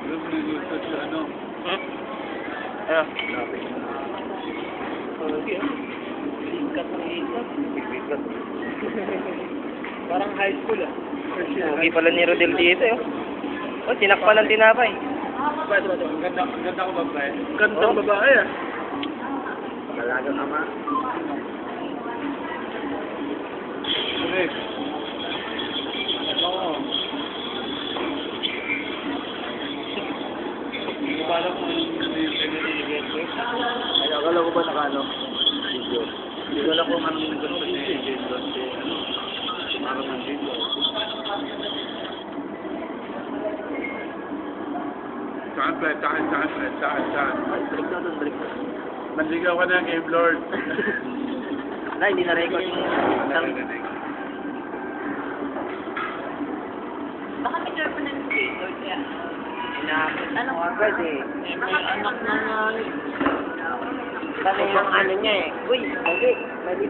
Alam mo nag-usap sa ano? Ano? Parang high school ah. Pogi pala ni Rodel dito eh. Oh, tinakpan ng tinapay. Ba't? Ang ganda ko babae. Gandang babae ah. Malagang ama. Correct. Oo. Hindi ko alam kung ano yung pinag-ibigay ko. Ay, akala ko ba nakano? Video. Hindi ko alam kung anong gusto niya i-video. Parang ng video. Saan? Balik na doon, balik na. Manligaw ka na, Game Lord. Wala, hindi na-record yung Baka may girlfriend ng skater kaya. Ano nga pwede? May anak na nga. Kasi yung ano niya eh. Uy, mali. Mali